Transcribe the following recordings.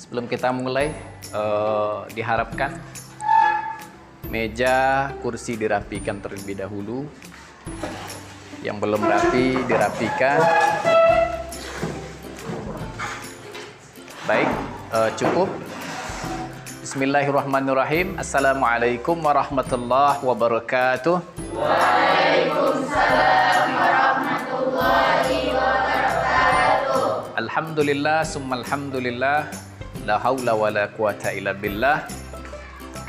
Sebelum kita mulai, diharapkan meja, kursi dirapikan terlebih dahulu. Yang belum rapi, dirapikan. Baik, cukup. Bismillahirrahmanirrahim. Assalamualaikum warahmatullahi wabarakatuh. Waalaikumsalam warahmatullahi wabarakatuh. Alhamdulillah, summa alhamdulillah. La haula wa la quwata illa billah.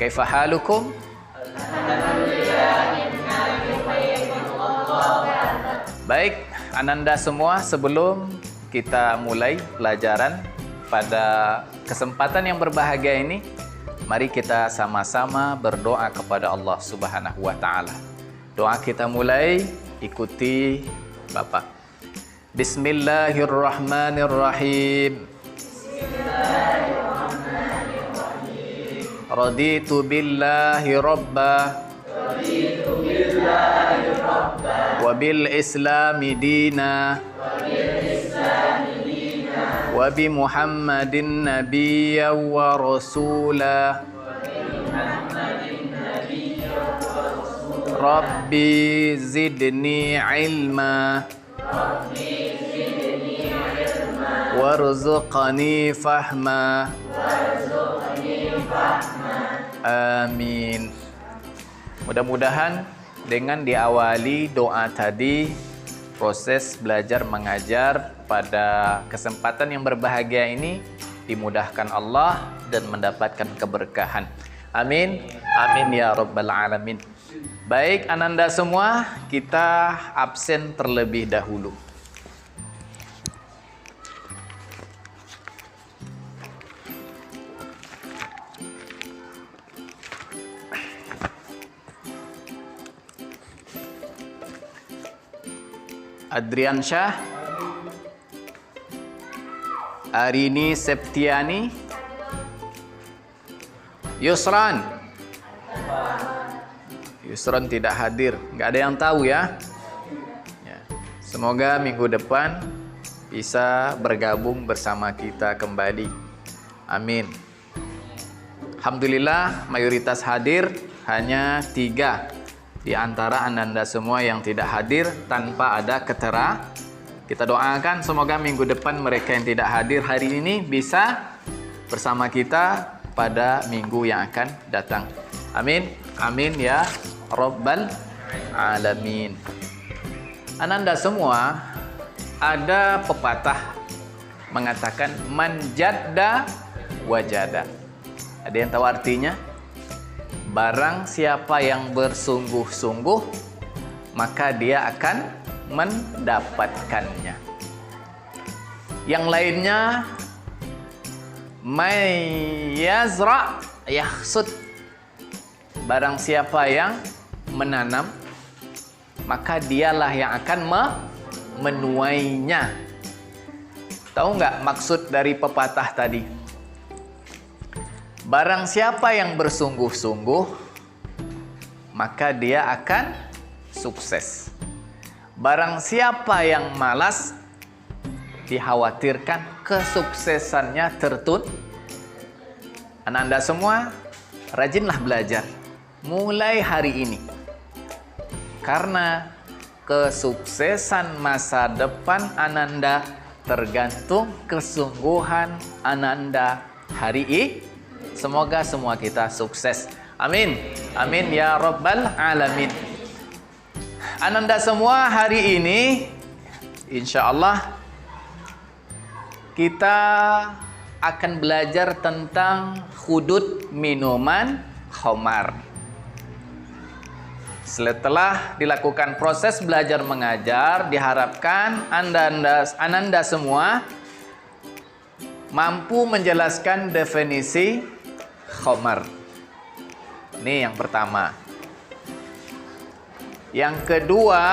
Kaifa halukum? Baik, Ananda semua, sebelum kita mulai pelajaran pada kesempatan yang berbahagia ini, mari kita sama-sama berdoa kepada Allah Subhanahu wa taala. Doa kita mulai, ikuti Bapak. Bismillahirrahmanirrahim. Raditu billahi rabba wa bil islami dina wa bi muhammadin nabiyya wa rasula rabbi zidni ilma warzuqni fahma. Amin. Mudah-mudahan dengan diawali doa tadi, proses belajar mengajar pada kesempatan yang berbahagia ini dimudahkan Allah dan mendapatkan keberkahan. Amin. Amin ya rabbal alamin. Baik, Ananda semua, kita absen terlebih dahulu. Adrian Syah, Arini Septiani, Yusran tidak hadir, nggak ada yang tahu ya. Semoga minggu depan bisa bergabung bersama kita kembali. Amin. Alhamdulillah mayoritas hadir, hanya 3 di antara Ananda semua yang tidak hadir tanpa ada keterangan. Kita doakan semoga minggu depan mereka yang tidak hadir hari ini bisa bersama kita pada minggu yang akan datang. Amin. Amin ya rabbal alamin. Ananda semua, ada pepatah mengatakan man jadda wajada. Ada yang tahu artinya? Barang siapa yang bersungguh-sungguh, maka dia akan mendapatkannya. Yang lainnya, may yazra yahsud. Barang siapa yang menanam, maka dialah yang akan menuainya. Tahu nggak maksud dari pepatah tadi? Barang siapa yang bersungguh-sungguh, maka dia akan sukses. Barang siapa yang malas, dikhawatirkan kesuksesannya tertunda. Ananda semua, rajinlah belajar mulai hari ini. Karena kesuksesan masa depan Ananda tergantung kesungguhan Ananda hari ini. Semoga semua kita sukses. Amin. Amin ya rabbal alamin. Ananda semua, hari ini insya Allah kita akan belajar tentang hudud minuman khamar. Setelah dilakukan proses belajar mengajar, diharapkan Ananda semua mampu menjelaskan definisi khamar. Ini yang pertama. Yang kedua,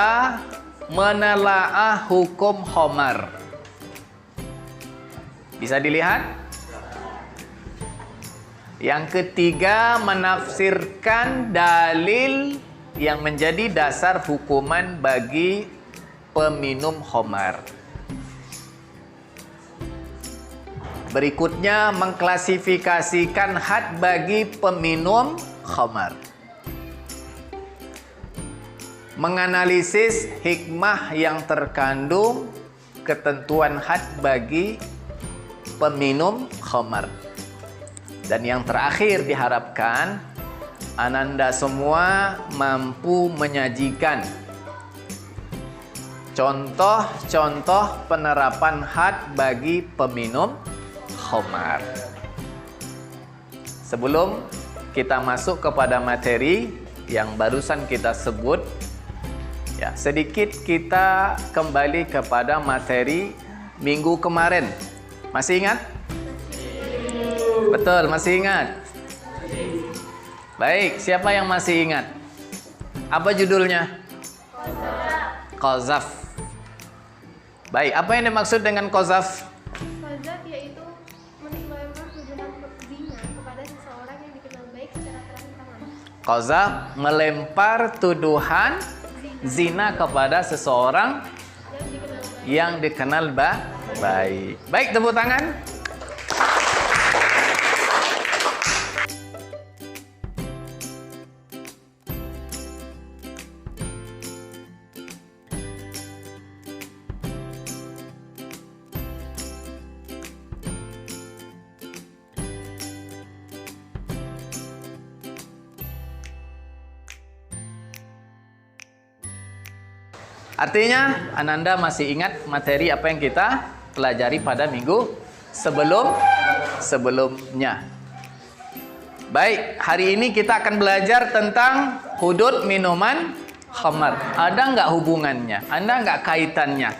menelaah hukum khamar. Bisa dilihat? Yang ketiga, menafsirkan dalil yang menjadi dasar hukuman bagi peminum khamar. Berikutnya mengklasifikasikan had bagi peminum khamar. Menganalisis hikmah yang terkandung ketentuan had bagi peminum khamar. Dan yang terakhir diharapkan Ananda semua mampu menyajikan contoh-contoh penerapan had bagi peminum khamar. Sebelum kita masuk kepada materi yang barusan kita sebut, ya, sedikit kita kembali kepada materi minggu kemarin. Masih ingat? Betul, masih ingat? Baik, siapa yang masih ingat? Apa judulnya? Qazaf. Baik, apa yang dimaksud dengan qazaf? Qazaf yaitu melempar tuduhan zina kepada seseorang yang dikenal baik secara terang-terangan. Qazaf melempar tuduhan zina kepada seseorang yang dikenal baik. Baik, tepuk tangan. Artinya, Ananda masih ingat materi apa yang kita pelajari pada minggu sebelumnya. Baik, hari ini kita akan belajar tentang hudud minuman khamar. Ada nggak hubungannya? Ada nggak kaitannya?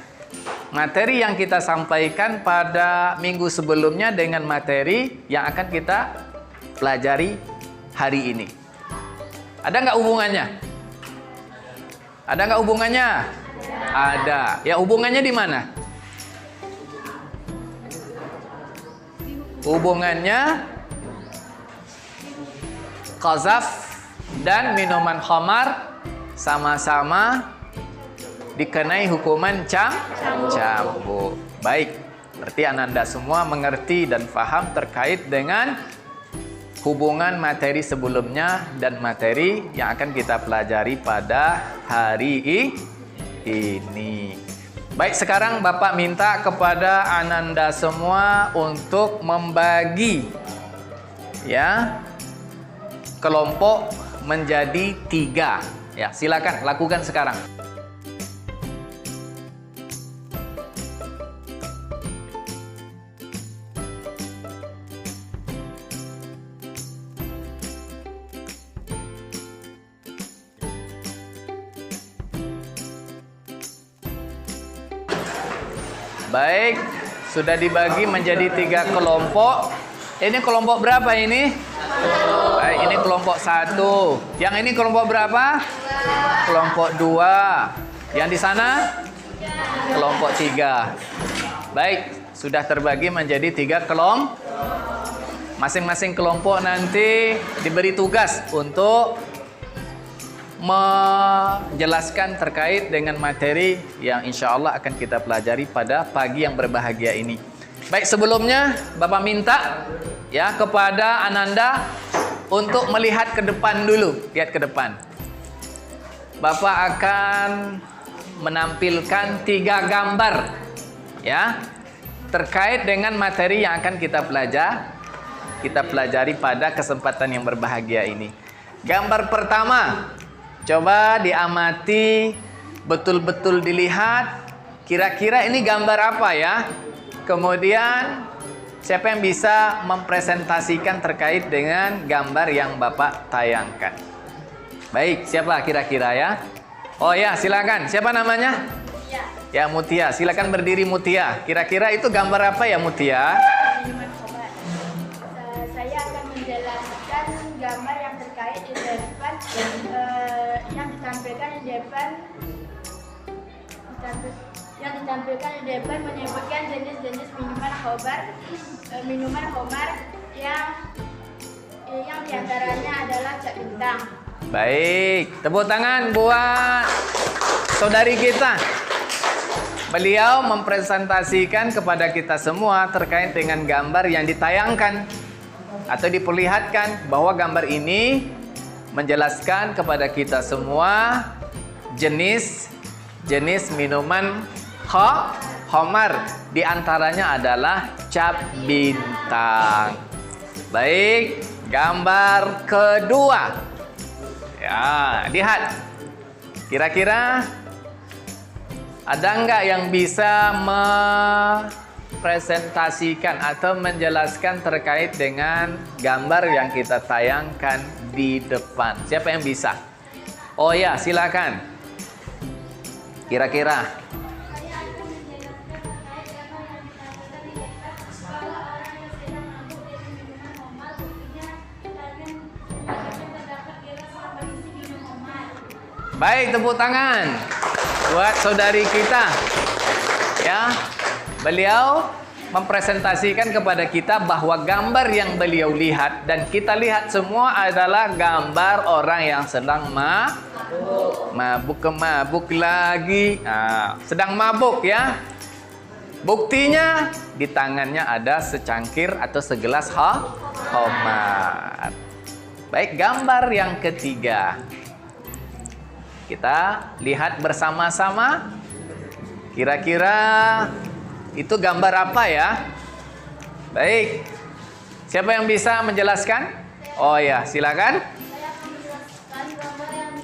Materi yang kita sampaikan pada minggu sebelumnya dengan materi yang akan kita pelajari hari ini. Ada nggak hubungannya? Ada nggak hubungannya? Ada. Ya, hubungannya di mana? Hubungannya qazaf dan minuman khamar sama-sama dikenai hukuman cambuk. Baik, berarti Ananda semua mengerti dan paham terkait dengan hubungan materi sebelumnya dan materi yang akan kita pelajari pada hari ini. Baik, sekarang Bapak minta kepada Ananda semua untuk membagi ya kelompok menjadi 3. Ya, silakan lakukan sekarang. Baik, sudah dibagi menjadi 3 kelompok. Ini kelompok berapa ini? Baik, ini kelompok 1. Yang ini kelompok berapa? Kelompok 2. Yang di sana? Kelompok 3. Baik, sudah terbagi menjadi 3 kelompok. Masing-masing kelompok nanti diberi tugas untuk menjelaskan terkait dengan materi yang insya Allah akan kita pelajari pada pagi yang berbahagia ini. Baik, sebelumnya Bapak minta ya kepada Ananda untuk melihat ke depan dulu. Lihat ke depan. Bapak akan menampilkan 3 gambar ya terkait dengan materi yang akan kita pelajari pada kesempatan yang berbahagia ini. Gambar pertama, coba diamati, betul-betul dilihat, kira-kira ini gambar apa ya? Kemudian, siapa yang bisa mempresentasikan terkait dengan gambar yang Bapak tayangkan? Baik, siapa kira-kira ya? Oh ya, silakan. Siapa namanya? Mutia. Ya, Mutia. Silakan berdiri Mutia. Kira-kira itu gambar apa ya Mutia? Saya akan menjelaskan gambar yang terkait di depan yang ditampilkan di depan menyebutkan jenis-jenis minuman khamar yang diantaranya adalah Jak Bintang. Baik, tepuk tangan buat saudari kita. beliau mempresentasikan kepada kita semua terkait dengan gambar yang ditayangkan atau diperlihatkan, bahwa gambar ini menjelaskan kepada kita semua jenis minuman khamar. Di antaranya adalah cap bintang. Baik, gambar kedua. Ya, lihat. Kira-kira ada nggak yang bisa mempresentasikan atau menjelaskan terkait dengan gambar yang kita tayangkan di depan? Siapa yang bisa? Oh ya, silakan. Kira-kira. Baik, tepuk tangan buat saudari kita. Ya, beliau mempresentasikan kepada kita bahwa gambar yang beliau lihat dan kita lihat semua adalah gambar orang yang sedang mabuk lagi. Nah, sedang mabuk ya. Buktinya di tangannya ada secangkir atau segelas khamar. Baik, gambar yang ketiga. Kita lihat bersama-sama. Kira-kira itu gambar apa ya? Baik. Siapa yang bisa menjelaskan? Oh ya, silakan. Saya akan menjelaskan gambar yang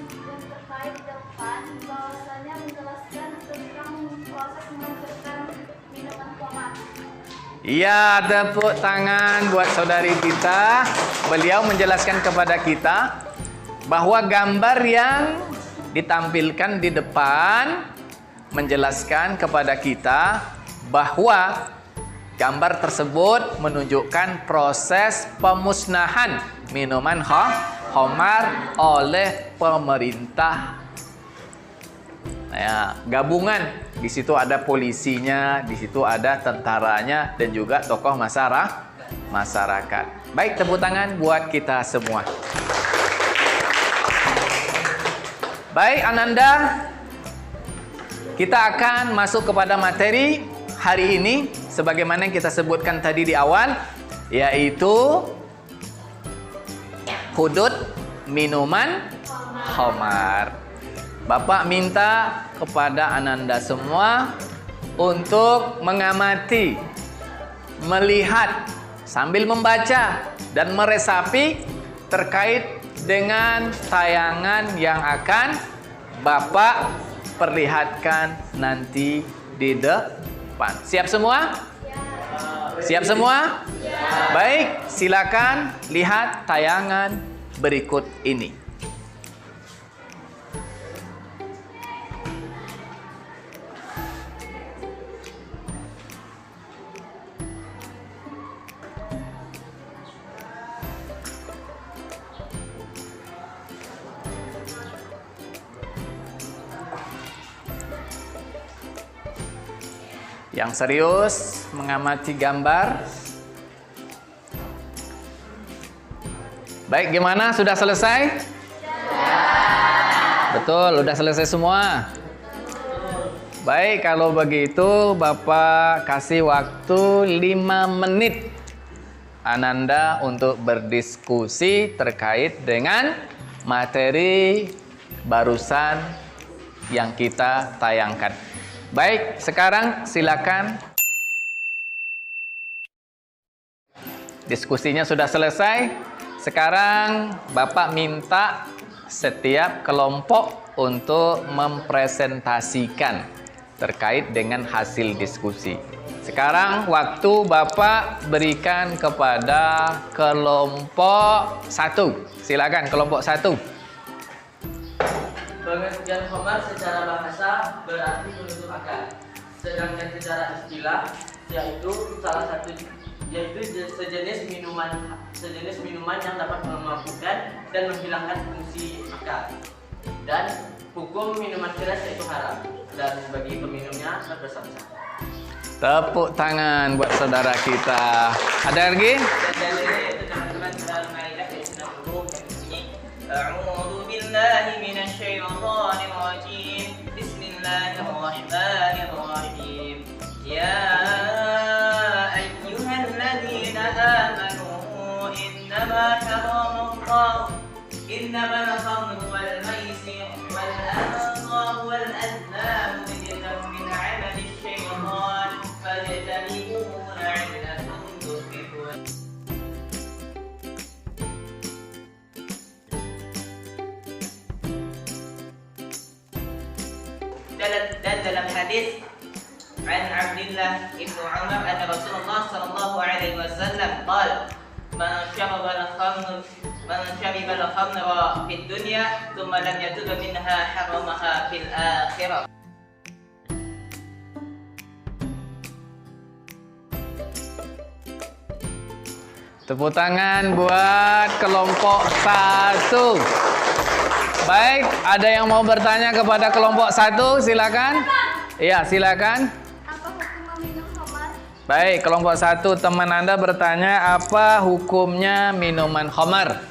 terkait depan, bahwasanya menjelaskan tentang proses menghasilkan minuman khamar. Iya, tepuk tangan buat saudari kita. Beliau menjelaskan kepada kita bahwa gambar yang ditampilkan di depan menjelaskan kepada kita bahwa gambar tersebut menunjukkan proses pemusnahan minuman khamar oleh pemerintah. Ya, gabungan. Di situ ada polisinya, di situ ada tentaranya dan juga tokoh masyarakat. Baik, tepuk tangan buat kita semua. Baik, Ananda, kita akan masuk kepada materi hari ini sebagaimana yang kita sebutkan tadi di awal, yaitu hudud minuman khamar. Bapak minta kepada Ananda semua untuk mengamati, melihat sambil membaca dan meresapi terkait dengan tayangan yang akan Bapak perlihatkan nanti di depan. Siap semua? Siap semua? Baik, silakan lihat tayangan berikut ini. Yang serius mengamati gambar. Baik, gimana? Sudah selesai? Betul, udah selesai semua. Baik, kalau begitu Bapak kasih waktu 5 menit Ananda untuk berdiskusi terkait dengan materi barusan yang kita tayangkan. Baik, sekarang silakan. Diskusinya sudah selesai. Sekarang Bapak minta setiap kelompok untuk mempresentasikan terkait dengan hasil diskusi. Sekarang waktu Bapak berikan kepada kelompok 1. Silakan kelompok 1. Pengertian khamar secara bahasa berarti menutup akal. Sedangkan secara istilah yaitu sejenis minuman yang dapat memabukkan dan menghilangkan fungsi akal. Dan hukum minuman keras yaitu haram dan bagi peminumnya berdosa-dosa. Tepuk tangan buat saudara kita. Ada lagi? Dan dalilnya yaitu teman-teman Al-Maidah ayat 90 yang bunyi A'udzu billahi minasy syaithanir rajim. Bismillahirrahmanirrahim. Dan dalam hadis an Abdullah ibn Umar anna Rasulullah sallallahu alaihi wasallam qala man shariba al-khamra fid dunya thumma lam yatub minha haramaha fil akhirah. Tepuk tangan buat kelompok 1. Baik, ada yang mau bertanya kepada kelompok 1? Silakan. Iya, silakan. Apa hukum meminum khamar? Baik, kelompok 1 teman Anda bertanya apa hukumnya minuman khamar?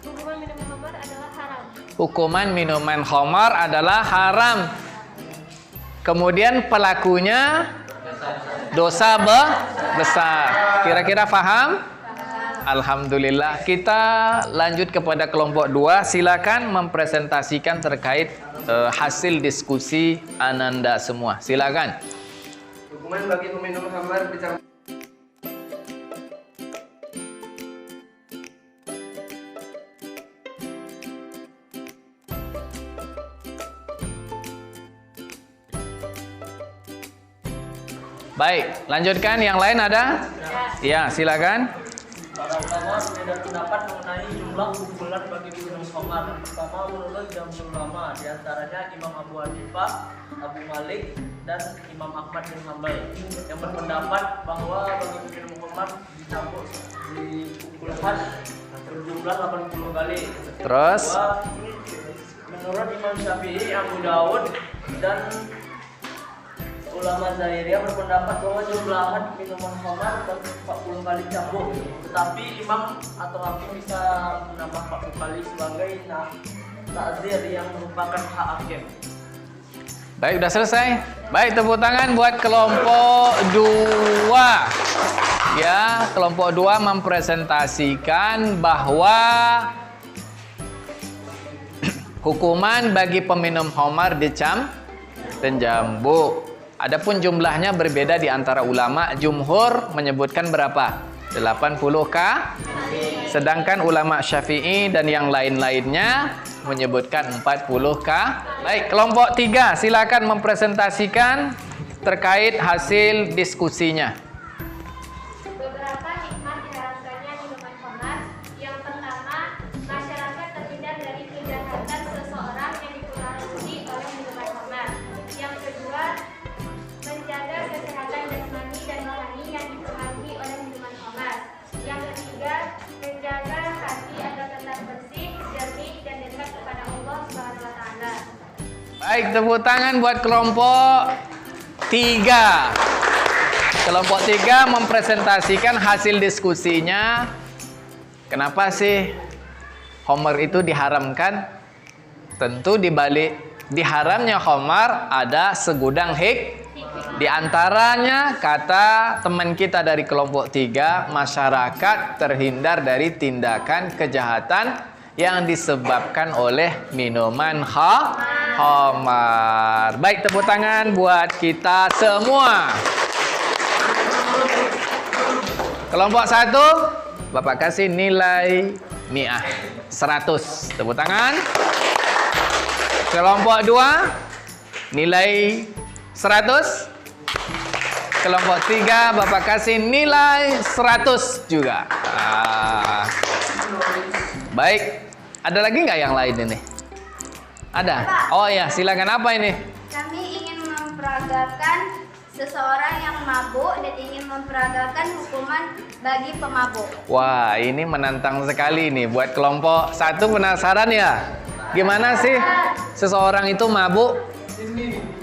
Hukuman minum khamar adalah haram. Hukuman minuman khamar adalah haram. Kemudian pelakunya dosa besar. Kira-kira paham? Alhamdulillah. Kita lanjut kepada kelompok 2. Silakan mempresentasikan terkait hasil diskusi Ananda semua. Silakan. Hukuman bagi peminum khamar dicampur. Baik, lanjutkan. Yang lain ada? Ya, silakan. Para ulama berbeda pendapat mengenai jumlah pukulan bagi peminum khamar. Yang pertama menurut jumhur ulama, diantaranya Imam Abu Hanifah, Abu Malik, dan Imam Ahmad bin Hanbal yang berpendapat bahwa bagi peminum khamar dicampur dipukulkan berjumlah 80 kali. Terus? Menurut Imam Syafi'i, Abu Dawud, dan ulama Zahiriyah berpendapat bahwa jumlah minuman khamar 40 kali campur. Tetapi imam atau hakim bisa menambah 40 kali sebagai takzir yang merupakan hak hakim. Baik, sudah selesai. Baik, tepuk tangan buat kelompok 2. Ya, kelompok 2 mempresentasikan bahwa hukuman bagi peminum khamar dicambuk. Adapun jumlahnya berbeda di antara ulama. Jumhur menyebutkan berapa? 80k. Sedangkan ulama Syafi'i dan yang lain-lainnya menyebutkan 40k. Baik, kelompok 3 silakan mempresentasikan terkait hasil diskusinya. Beberapa hikmah diharamkannya minuman khamar. Yang pertama, masyarakat terhindar dari kejahatan seseorang yang dipengaruhi oleh minuman khamar. Yang kedua, menjaga kesehatan jasmani dan rohani yang dipengaruhi oleh minuman khamar. Yang ketiga, menjaga hati agar tetap bersih, jernih, dan dekat kepada Allah Subhanahu wa Ta'ala. Baik, tepuk tangan buat kelompok 3. Kelompok 3 mempresentasikan hasil diskusinya. Kenapa sih khamar itu diharamkan? Tentu di balik diharamnya khamar ada segudang di antaranya kata teman kita dari kelompok 3, masyarakat terhindar dari tindakan kejahatan yang disebabkan oleh minuman khamar. Baik, tepuk tangan buat kita semua. Kelompok 1, Bapak kasih nilai 100. Tepuk tangan. Kelompok 2, nilai 100. Kelompok 3, Bapak kasih nilai 100 juga. Baik, ada lagi nggak yang lain ini? Ada? Oh ya, silakan. Apa ini? Kami ingin memperagakan seseorang yang mabuk dan ingin memperagakan hukuman bagi pemabuk. Wah, ini menantang sekali nih. Buat kelompok 1 penasaran ya? Gimana sih seseorang itu mabuk?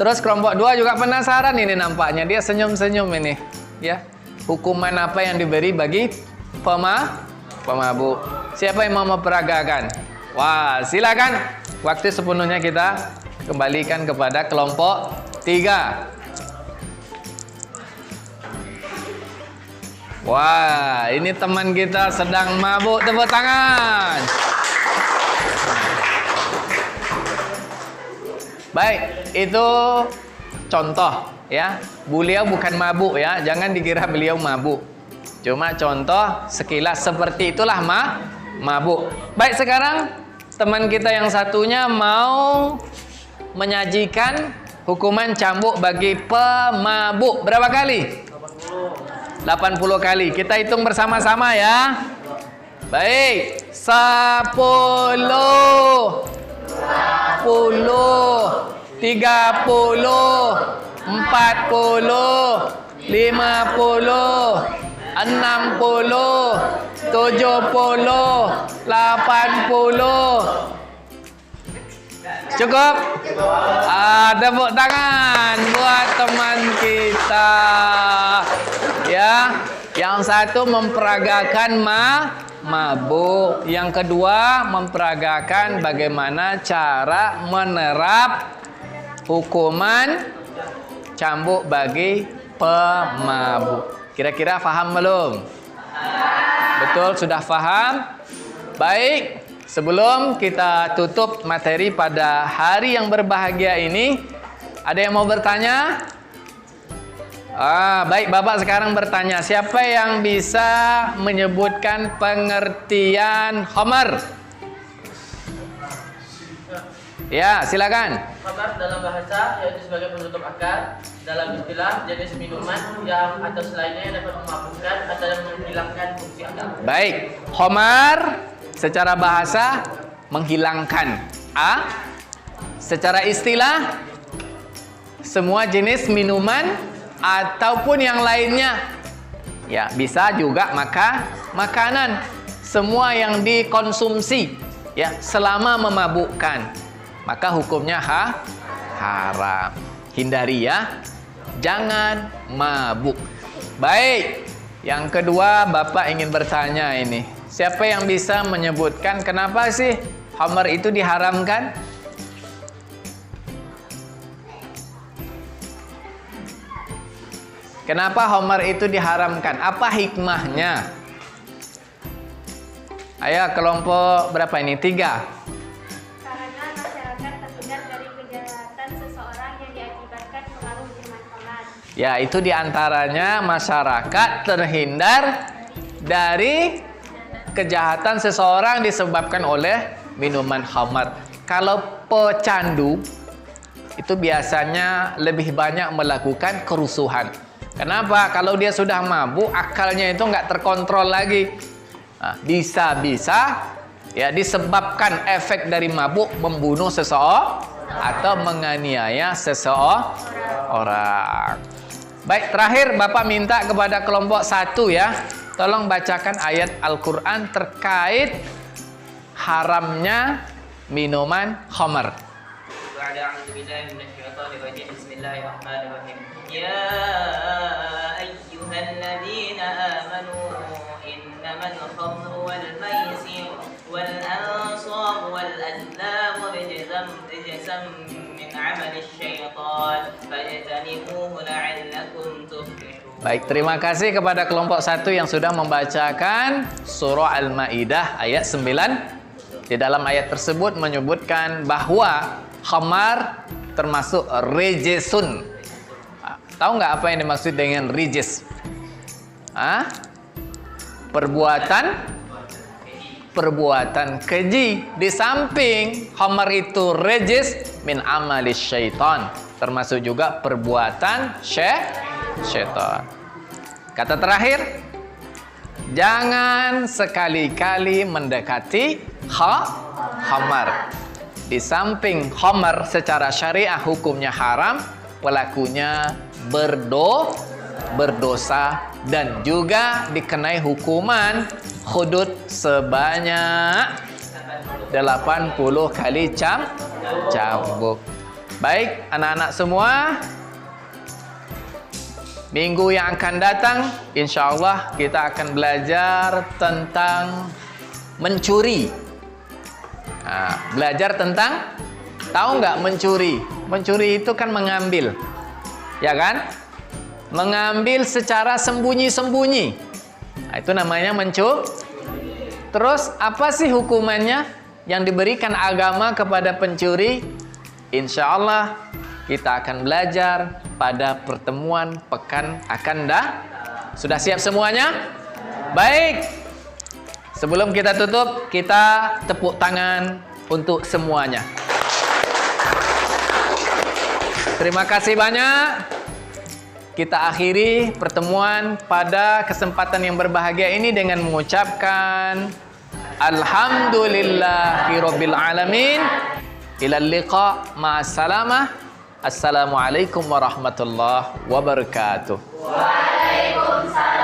Terus kelompok 2 juga penasaran ini nampaknya. Dia senyum-senyum ini. Ya, hukuman apa yang diberi bagi pemabuk? Siapa yang mau memperagakan? Wah, silakan. Waktu sepenuhnya kita kembalikan kepada kelompok 3. Wah, ini teman kita sedang mabuk. Tepuk tangan. Baik, itu contoh Ya, beliau bukan mabuk ya, jangan dikira beliau mabuk. Cuma contoh sekilas seperti itulah mabuk. Baik, sekarang teman kita yang satunya mau menyajikan hukuman cambuk bagi pemabuk. Berapa kali? 80 kali. Kita hitung bersama-sama ya. Baik, 10, 20, 30, 40, 50, 60, 70, 80, 90, 100, 150, Cukup? Tepuk tangan buat teman kita. Ya, yang satu memperagakan mabuk, yang kedua memperagakan bagaimana cara menerap hukuman cambuk bagi pemabuk. Kira-kira paham belum? Betul, sudah paham? Baik, sebelum kita tutup materi pada hari yang berbahagia ini, ada yang mau bertanya? Baik, Bapak sekarang bertanya, siapa yang bisa menyebutkan pengertian khamar? Ya, silakan. Khamar dalam bahasa yaitu sebagai penutup akal, dalam istilah jenis minuman yang atau selainnya yang dapat memabukkan atau menghilangkan fungsi akal. Baik, khamar secara bahasa menghilangkan. Secara istilah semua jenis minuman ataupun yang lainnya. Ya, bisa juga makanan. Semua yang dikonsumsi ya selama memabukkan, maka hukumnya haram. Hindari ya, jangan mabuk. Baik, yang kedua Bapak ingin bertanya ini. Siapa yang bisa menyebutkan kenapa sih khamar itu diharamkan? Kenapa khamar itu diharamkan? Apa hikmahnya? Ayo, kelompok berapa ini? 3. Ya, itu diantaranya masyarakat terhindar dari kejahatan seseorang disebabkan oleh minuman khamar. Kalau pecandu itu biasanya lebih banyak melakukan kerusuhan. Kenapa? Kalau dia sudah mabuk, akalnya itu nggak terkontrol lagi. Bisa-bisa ya disebabkan efek dari mabuk membunuh seseorang atau menganiaya seseorang. Baik, terakhir Bapak minta kepada kelompok 1 ya, tolong bacakan ayat Al-Quran terkait haramnya minuman khamar. Bismillahirrahmanirrahim. Ya ayyuhalladzina amanu innamal khamru wal maisir wal ansab wal azlam rijzam min 'amali syaitan fajtanibuhu la'allakum tuflihun. Baik, terima kasih kepada kelompok 1 yang sudah membacakan surah Al-Maidah ayat 9. Di dalam ayat tersebut menyebutkan bahwa khamar termasuk rijisun. Tahu nggak apa yang dimaksud dengan rijis? Perbuatan keji. Di samping khamar itu rijis min amalis syaitan, termasuk juga perbuatan syaitan. Kata terakhir, jangan sekali-kali mendekati khamar. Di samping khamar secara syariah hukumnya haram, pelakunya berdosa dan juga dikenai hukuman hudud sebanyak 80 kali cambuk. Baik, anak-anak semua, minggu yang akan datang insya Allah kita akan belajar tentang mencuri. Belajar tentang, tahu nggak mencuri? Mencuri itu kan mengambil, ya kan? Mengambil secara sembunyi-sembunyi. Itu namanya mencuri. Terus apa sih hukumannya yang diberikan agama kepada pencuri? Insya Allah kita akan belajar pada pertemuan pekan akan datang. Sudah siap semuanya? Baik. Sebelum kita tutup, kita tepuk tangan untuk semuanya. Terima kasih banyak. Kita akhiri pertemuan pada kesempatan yang berbahagia ini dengan mengucapkan Alhamdulillahirabbil alamin. Ilal liqa ma'assalamah. Assalamualaikum warahmatullahi wabarakatuh. Waalaikumsalam.